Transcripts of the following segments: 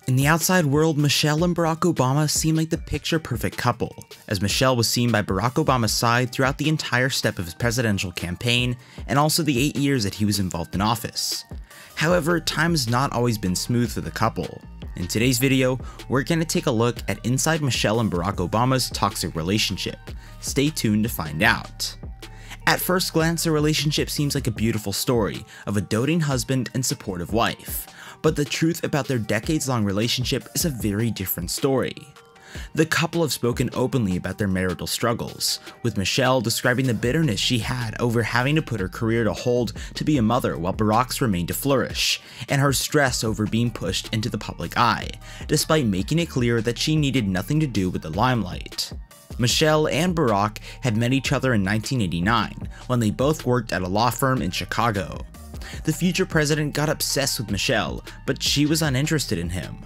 In the outside world, Michelle and Barack Obama seemed like the picture-perfect couple, as Michelle was seen by Barack Obama's side throughout the entire step of his presidential campaign and also the 8 years that he was involved in office. However, time has not always been smooth for the couple. In today's video, we're going to take a look at inside Michelle and Barack Obama's toxic relationship. Stay tuned to find out. At first glance, their relationship seems like a beautiful story of a doting husband and supportive wife, but the truth about their decades-long relationship is a very different story. The couple have spoken openly about their marital struggles, with Michelle describing the bitterness she had over having to put her career to hold to be a mother while Barack's remained to flourish, and her stress over being pushed into the public eye, despite making it clear that she needed nothing to do with the limelight. Michelle and Barack had met each other in 1989, when they both worked at a law firm in Chicago. The future president got obsessed with Michelle, but she was uninterested in him.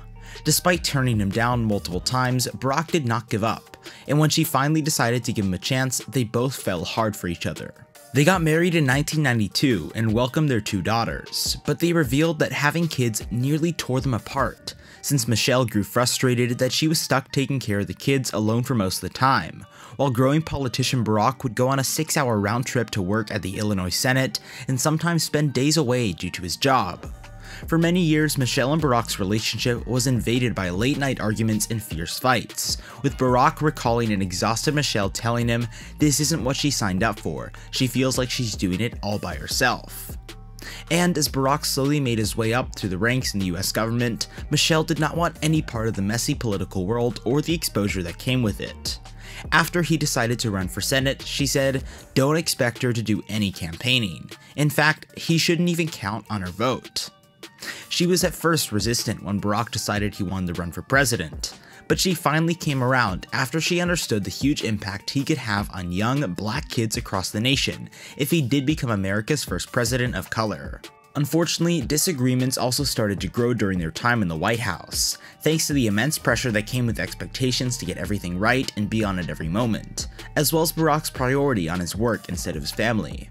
Despite turning him down multiple times, Barack did not give up, and when she finally decided to give him a chance, they both fell hard for each other. They got married in 1992 and welcomed their 2 daughters, but they revealed that having kids nearly tore them apart, since Michelle grew frustrated that she was stuck taking care of the kids alone for most of the time, while growing politician Barack would go on a 6-hour round trip to work at the Illinois Senate and sometimes spend days away due to his job. For many years, Michelle and Barack's relationship was invaded by late-night arguments and fierce fights, with Barack recalling an exhausted Michelle telling him this isn't what she signed up for, she feels like she's doing it all by herself. And as Barack slowly made his way up through the ranks in the US government, Michelle did not want any part of the messy political world or the exposure that came with it. After he decided to run for Senate, she said, don't expect her to do any campaigning. In fact, he shouldn't even count on her vote. She was at first resistant when Barack decided he wanted to run for president, but she finally came around after she understood the huge impact he could have on young black kids across the nation if he did become America's first president of color. Unfortunately, disagreements also started to grow during their time in the White House, thanks to the immense pressure that came with expectations to get everything right and be on it every moment, as well as Barack's priority on his work instead of his family.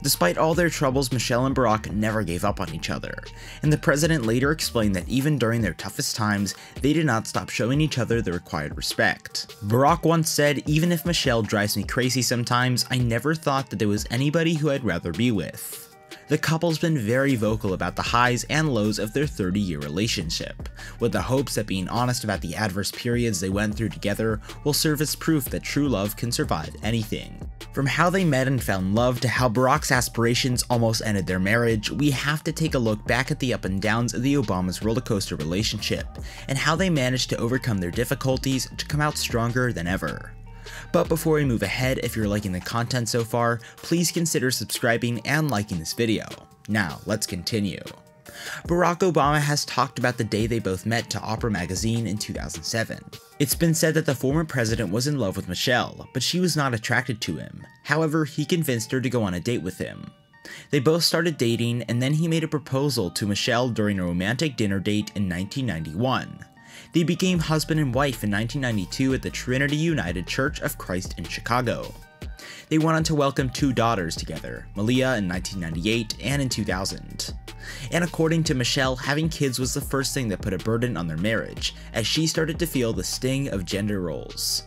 Despite all their troubles, Michelle and Barack never gave up on each other, and the president later explained that even during their toughest times, they did not stop showing each other the required respect. Barack once said, even if Michelle drives me crazy sometimes, I never thought that there was anybody who I'd rather be with. The couple's been very vocal about the highs and lows of their 30-year relationship, with the hopes that being honest about the adverse periods they went through together will serve as proof that true love can survive anything. From how they met and found love to how Barack's aspirations almost ended their marriage, we have to take a look back at the up and downs of the Obama's rollercoaster relationship, and how they managed to overcome their difficulties to come out stronger than ever. But before we move ahead, if you're liking the content so far, please consider subscribing and liking this video. Now, let's continue. Barack Obama has talked about the day they both met to Oprah magazine in 2007. It's been said that the former president was in love with Michelle, but she was not attracted to him. However, he convinced her to go on a date with him. They both started dating, and then he made a proposal to Michelle during a romantic dinner date in 1991. They became husband and wife in 1992 at the Trinity United Church of Christ in Chicago. They went on to welcome 2 daughters together, Malia in 1998 and in 2000. And according to Michelle, having kids was the first thing that put a burden on their marriage, as she started to feel the sting of gender roles.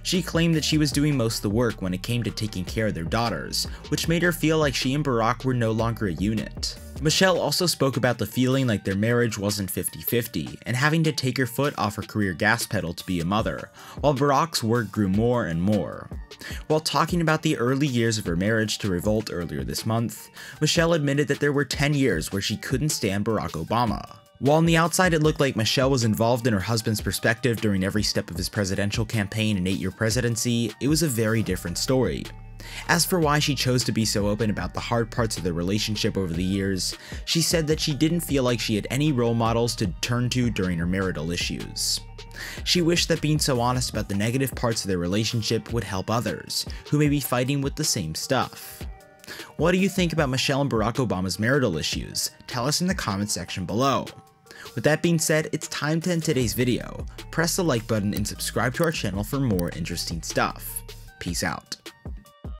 She claimed that she was doing most of the work when it came to taking care of their daughters, which made her feel like she and Barack were no longer a unit. Michelle also spoke about the feeling like their marriage wasn't 50-50, and having to take her foot off her career gas pedal to be a mother, while Barack's work grew more and more. While talking about the early years of her marriage to Revolt earlier this month, Michelle admitted that there were 10 years where she couldn't stand Barack Obama. While on the outside it looked like Michelle was involved in her husband's perspective during every step of his presidential campaign and 8-year presidency, it was a very different story. As for why she chose to be so open about the hard parts of their relationship over the years, she said that she didn't feel like she had any role models to turn to during her marital issues. She wished that being so honest about the negative parts of their relationship would help others, who may be fighting with the same stuff. What do you think about Michelle and Barack Obama's marital issues? Tell us in the comment section below. With that being said, it's time to end today's video. Press the like button and subscribe to our channel for more interesting stuff. Peace out.